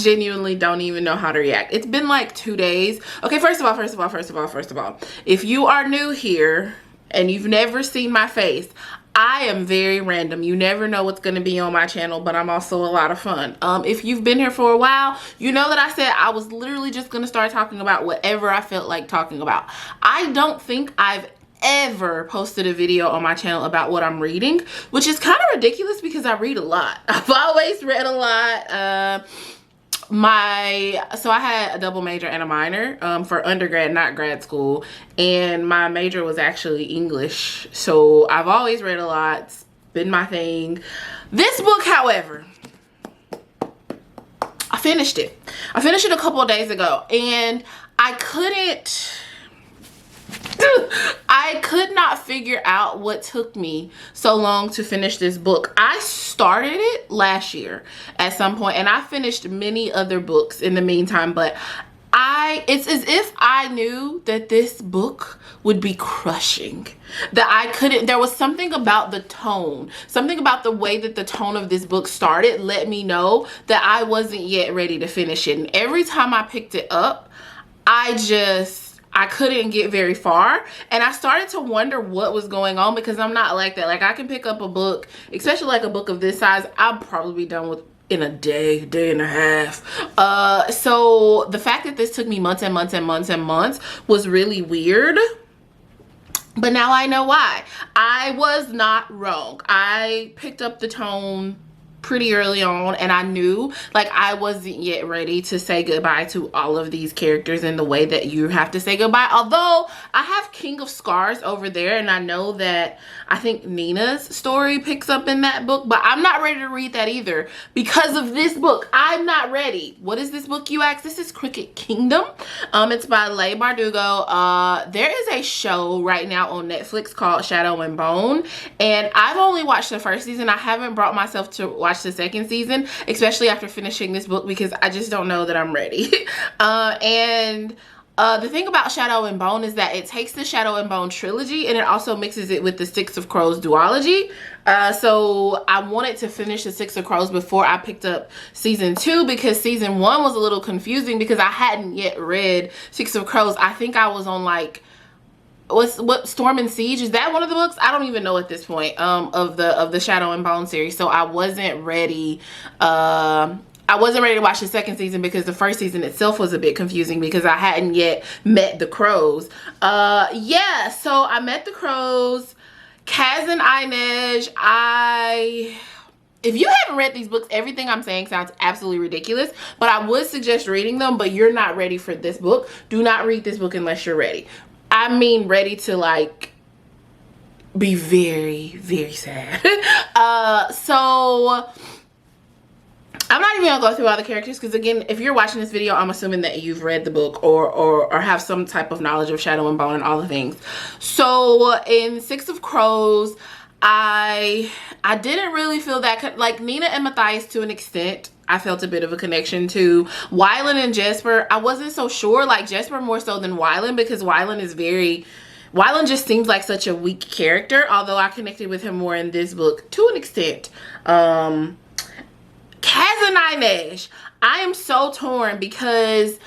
genuinely don't even know how to react. It's been like 2 days. Okay, first of all, if you are new here and you've never seen my face, I am very random. You never know what's going to be on my channel, but I'm also a lot of fun. If you've been here for a while, you know that I said I was literally just going to start talking about whatever I felt like talking about. I don't think I've ever posted a video on my channel about what I'm reading, which is kind of ridiculous because I read a lot. I've always read a lot. So I had a double major and a minor for undergrad, not grad school, and my major was actually English, so I've always read a lot. It's been my thing. This book, however, I finished it a couple of days ago, and I could not figure out what took me so long to finish this book. I started it last year at some point, and I finished many other books in the meantime, but it's as if I knew that this book would be crushing, that there was something about the tone, something about the way that the tone of this book started let me know that I wasn't yet ready to finish it. And every time I picked it up, I couldn't get very far, and I started to wonder what was going on, because I'm not like that. Like, I can pick up a book, especially like a book of this size, I'll probably be done with in a day and a half. So the fact that this took me months and months and months and months was really weird. But now I know why. I was not wrong. I picked up the tone pretty early on, and I knew like I wasn't yet ready to say goodbye to all of these characters in the way that you have to say goodbye. Although I have King of Scars over there, and I know that I think Nina's story picks up in that book, but I'm not ready to read that either because of this book. I'm not ready. What is this book, you ask? This is Crooked Kingdom. It's by Leigh Bardugo. There is a show right now on Netflix called Shadow and Bone, and I've only watched the first season. I haven't brought myself to watch the second season, especially after finishing this book, because I just don't know that I'm ready. The thing about Shadow and Bone is that it takes the Shadow and Bone trilogy and it also mixes it with the Six of Crows duology. So I wanted to finish the Six of Crows before I picked up season 2, because season 1 was a little confusing because I hadn't yet read Six of Crows. I think I was on like what Storm and Siege, is that one of the books? I don't even know at this point of the Shadow and Bone series. So I wasn't ready to watch the second season because the first season itself was a bit confusing because I hadn't yet met the crows. Yeah, so I met the crows. Kaz and Inej, if you haven't read these books, everything I'm saying sounds absolutely ridiculous, but I would suggest reading them, but you're not ready for this book. Do not read this book unless you're ready. I mean ready to like be very, very sad. So I'm not even gonna go through all the characters because, again, if you're watching this video, I'm assuming that you've read the book or have some type of knowledge of Shadow and Bone and all the things. So in Six of Crows, I didn't really feel that, like Nina and Matthias to an extent. I felt a bit of a connection to Wylan and Jesper. I wasn't so sure, like Jesper more so than Wylan, because Wylan just seems like such a weak character, although I connected with him more in this book to an extent. Kaz and Inej, I am so torn because,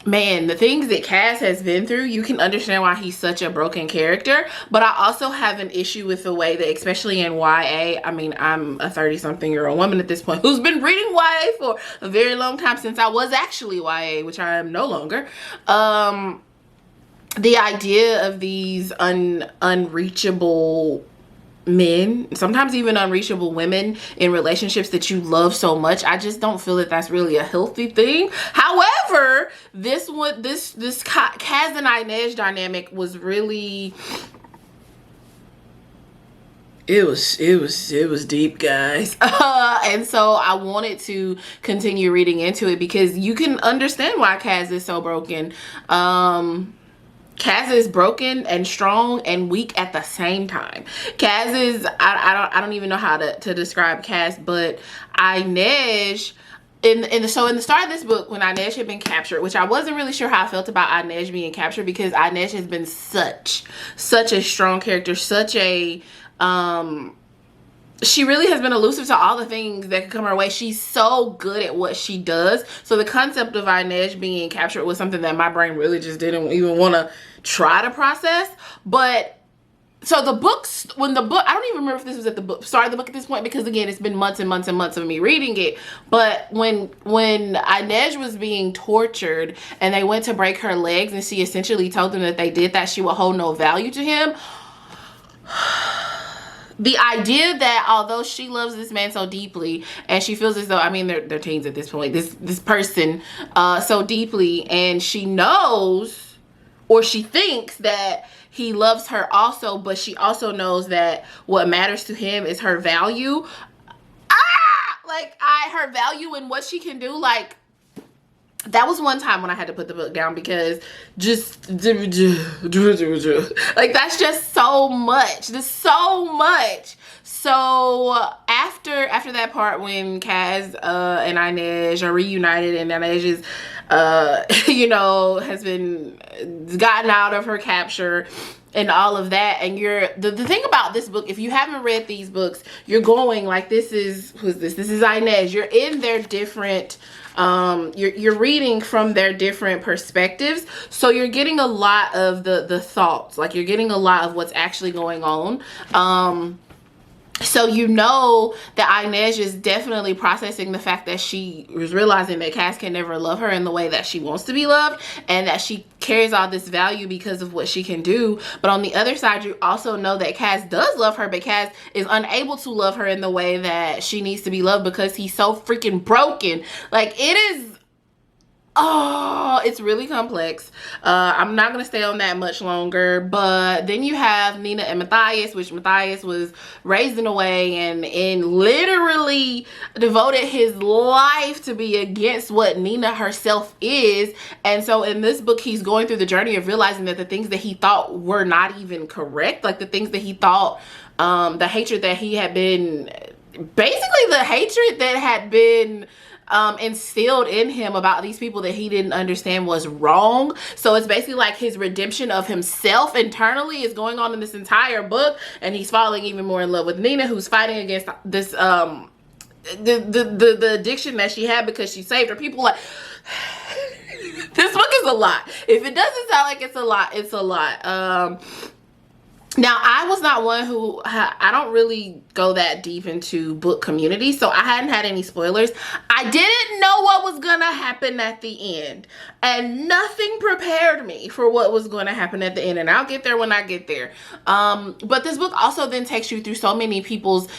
man, the things that Kaz has been through, you can understand why he's such a broken character. But I also have an issue with the way that, especially in YA, I mean, I'm a 30-something-year-old woman at this point who's been reading YA for a very long time, since I was actually YA, which I am no longer. The idea of these unreachable men, sometimes even unreachable women in relationships that you love so much, I just don't feel that that's really a healthy thing. However, this Kaz and Inej dynamic was really, it was deep, guys. And so I wanted to continue reading into it because you can understand why Kaz is so broken. Kaz is broken and strong and weak at the same time. Kaz is, I don't even know how to describe Kaz, but Inej, in the start of this book, when Inej had been captured, which I wasn't really sure how I felt about Inej being captured, because Inej has been such a strong character, such a she really has been elusive to all the things that could come her way. She's so good at what she does. So the concept of Inez being captured was something that my brain really just didn't even want to try to process. But so the books, when the book, I don't even remember if this was at the book, start of the book at this point, because again, it's been months and months and months of me reading it. But when Inez was being tortured and they went to break her legs and she essentially told them that they did that, she would hold no value to him. The idea that although she loves this man so deeply and she feels as though, I mean, they're teens at this point, this person so deeply, and she knows, or she thinks that he loves her also, but she also knows that what matters to him is her value. Her value and what she can do. Like, that was one time when I had to put the book down, because just like, that's just so much. There's so much. So after that part when Kaz and Inez are reunited, and Inez is you know, has been gotten out of her capture and all of that, and you're the thing about this book, if you haven't read these books, you're going like, this is, who's this? This is Inez. You're in their different you're reading from their different perspectives, so you're getting a lot of the thoughts, like you're getting a lot of what's actually going on. So you know that Inez is definitely processing the fact that she was realizing that Cass can never love her in the way that she wants to be loved, and that she carries all this value because of what she can do. But on the other side, you also know that Cass does love her, but Cass is unable to love her in the way that she needs to be loved because he's so freaking broken. Like, it is... oh, it's really complex. I'm not going to stay on that much longer. But then you have Nina and Matthias, which Matthias was raised in a way and literally devoted his life to be against what Nina herself is. And so in this book, he's going through the journey of realizing that the things that he thought were not even correct, like the things that he thought, the hatred that he had been, basically the hatred that had been instilled in him about these people that he didn't understand was wrong. So it's basically like his redemption of himself internally is going on in this entire book, and he's falling even more in love with Nina, who's fighting against this the addiction that she had because she saved her. People like this book is a lot. If it doesn't sound like it's a lot, it's a lot. Now, I was not one who, I don't really go that deep into book community, so I hadn't had any spoilers. I didn't know what was going to happen at the end, and nothing prepared me for what was going to happen at the end, and I'll get there when I get there. But this book also then takes you through so many people,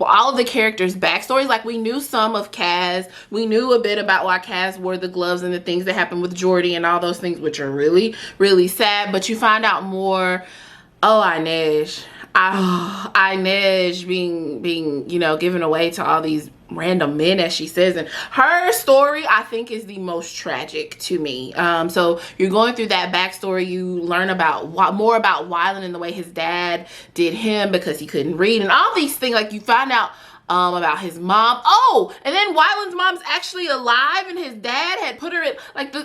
all of the characters' backstories. Like, we knew some of Kaz, we knew a bit about why Kaz wore the gloves and the things that happened with Jordy and all those things, which are really, really sad, but you find out more. Oh, Inez. Inez being, you know, given away to all these random men, as she says. And her story, I think, is the most tragic to me. So you're going through that backstory. You learn about more about Wyland and the way his dad did him because he couldn't read and all these things. Like, you find out about his mom. Oh, and then Wyland's mom's actually alive, and his dad had put her in, like, there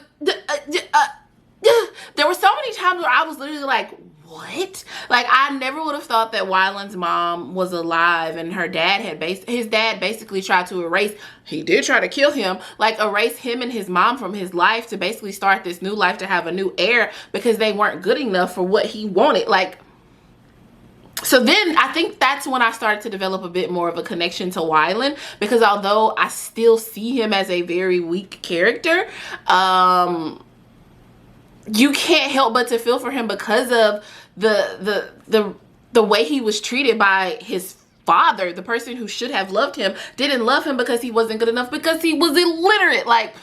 were so many times where I was literally like, what? Like, I never would have thought that Wyland's mom was alive, and her dad his dad basically tried to erase, he did try to kill him, like erase him and his mom from his life to basically start this new life, to have a new heir, because they weren't good enough for what he wanted. Like, so then I think that's when I started to develop a bit more of a connection to Wyland, because although I still see him as a very weak character, you can't help but to feel for him because of the way he was treated by his father. The person who should have loved him didn't love him because he wasn't good enough, because he was illiterate. Like,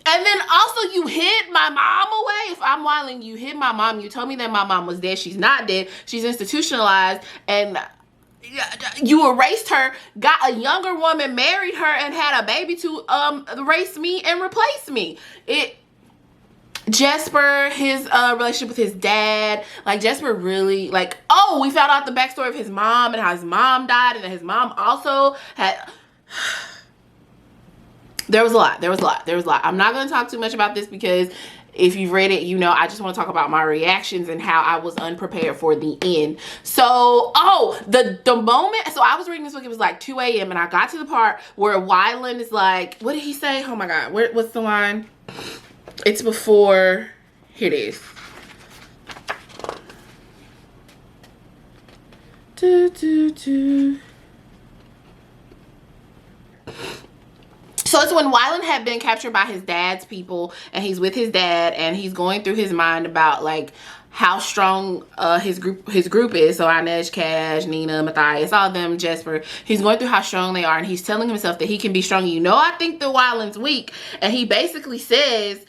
and then also, you hid my mom away. If I'm Wyland, you hid my mom. You told me that my mom was dead. She's not dead. She's institutionalized, and you erased her, got a younger woman, married her, and had a baby to erase me and replace me. Jesper, his relationship with his dad, like, Jesper really, like, oh, we found out the backstory of his mom and how his mom died, and that his mom also had, There was a lot. There was a lot. There was a lot. I'm not going to talk too much about this because if you've read it, you know, I just want to talk about my reactions and how I was unprepared for the end. So, the moment, so I was reading this book, it was like 2 a.m. and I got to the part where Wyland is like, what did he say? Oh my God, what's the line? It's before, here it is. So it's when Wyland had been captured by his dad's people and he's with his dad and he's going through his mind about like how strong his group is. So Inej, Cash, Nina, Matthias, all of them, Jesper. He's going through how strong they are and he's telling himself that he can be strong. You know, I think that Wyland's weak. And he basically says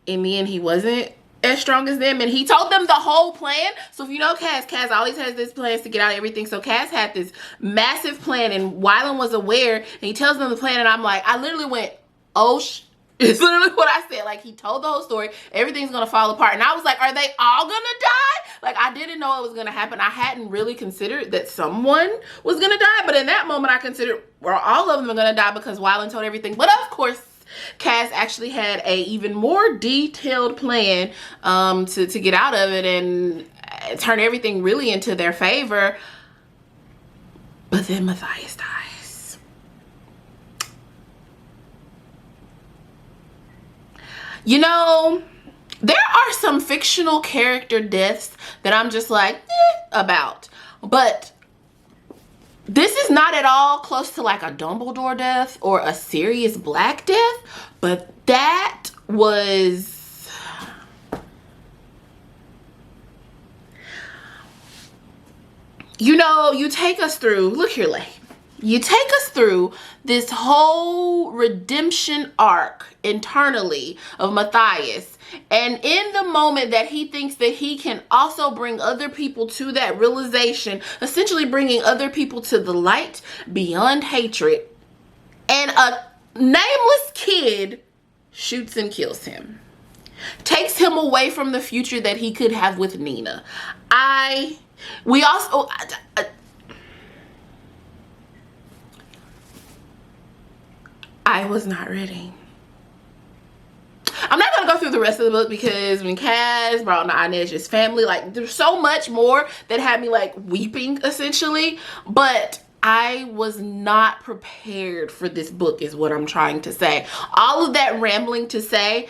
in the end he wasn't as strong as them, and he told them the whole plan. So if you know Cass always has this plans to get out of everything. So Cass had this massive plan and Wyland was aware and he tells them the plan, and I'm like, I literally went, oh it's literally what I said. Like, he told the whole story, everything's gonna fall apart, and I was like, are they all gonna die? Like, I didn't know it was gonna happen. I hadn't really considered that someone was gonna die, but in that moment I considered, well, all of them are gonna die because Wyland told everything. But of course Cass actually had a even more detailed plan to get out of it and turn everything really into their favor. But then Matthias dies. You know, there are some fictional character deaths that I'm just like, about. But this is not at all close to like a Dumbledore death or a Sirius Black death, but that was, you know, you take us through, look here, Leigh. You take us through this whole redemption arc internally of Matthias, and in the moment that he thinks that he can also bring other people to that realization, essentially bringing other people to the light beyond hatred, and a nameless kid shoots and kills him, takes him away from the future that he could have with Nina. I was not ready. I'm not gonna go through the rest of the book because when Cass brought Inej's family, like, there's so much more that had me like weeping essentially, but I was not prepared for this book is what I'm trying to say. All of that rambling to say,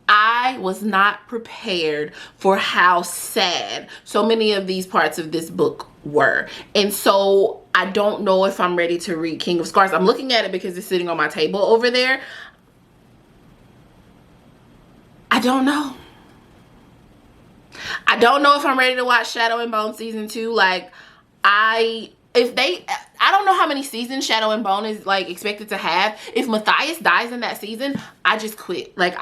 I was not prepared for how sad so many of these parts of this book were. And so I don't know if I'm ready to read King of Scars. I'm looking at it because it's sitting on my table over there. I don't know. I don't know if I'm ready to watch Shadow and Bone season 2. Like, I don't know how many seasons Shadow and Bone is like expected to have. If Matthias dies in that season, I just quit. Like,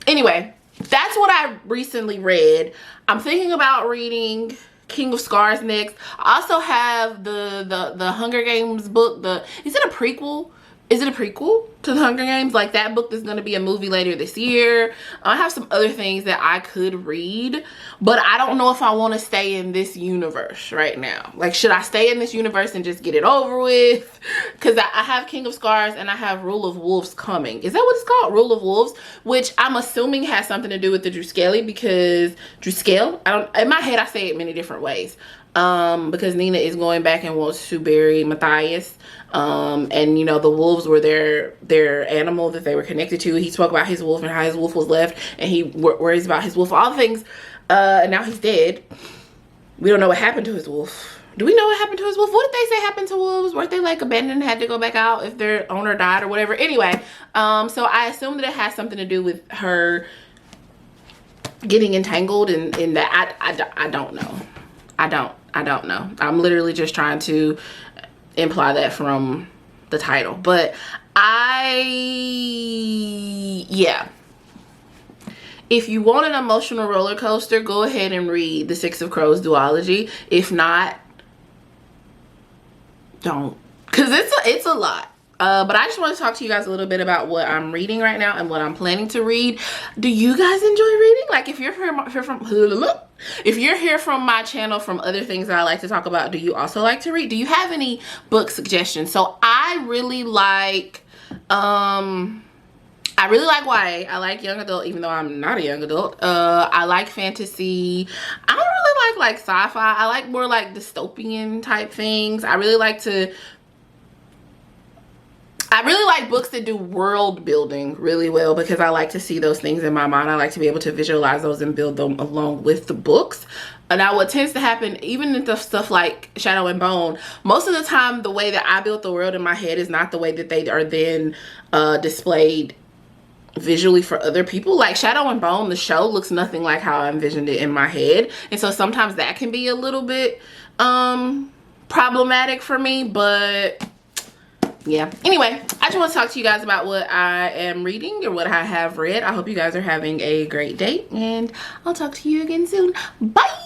anyway, that's what I recently read. I'm thinking about reading King of Scars next. I also have the Hunger Games book. Is it a prequel? Is it a prequel to the Hunger Games? Like, that book is going to be a movie later this year. I have some other things that I could read, but I don't know if I want to stay in this universe right now. Like, should I stay in this universe and just get it over with? Because I have King of Scars and I have Rule of Wolves coming. Is that what it's called? Rule of Wolves? Which I'm assuming has something to do with the Druskeli, because in my head I say it many different ways. Because Nina is going back and wants to bury Matthias. And you know, the wolves were their animal that they were connected to. He spoke about his wolf and how his wolf was left, and he worries about his wolf, all the things. And now he's dead. We don't know what happened to his wolf. Do we know what happened to his wolf? What did they say happened to wolves? Weren't they like abandoned and had to go back out if their owner died or whatever? Anyway, so I assume that it has something to do with her getting entangled in that. I don't know. I don't know. I'm literally just trying to imply that from the title. But yeah. If you want an emotional roller coaster, go ahead and read the Six of Crows duology. If not, don't. Because it's a lot. But I just want to talk to you guys a little bit about what I'm reading right now and what I'm planning to read. Do you guys enjoy reading? Like, if you're from If you're here from my channel from other things that I like to talk about, do you also like to read? Do you have any book suggestions? So I really like YA. I like young adult, even though I'm not a young adult. I like fantasy. I don't really like sci-fi. I like more like dystopian type things. I really like books that do world building really well, because I like to see those things in my mind. I like to be able to visualize those and build them along with the books. And now what tends to happen, even in the stuff like Shadow and Bone, most of the time the way that I built the world in my head is not the way that they are then displayed visually for other people. Like Shadow and Bone, the show, looks nothing like how I envisioned it in my head. And so sometimes that can be a little bit problematic for me, but yeah. Anyway, I just want to talk to you guys about what I am reading or what I have read. I hope you guys are having a great day, and I'll talk to you again soon. Bye.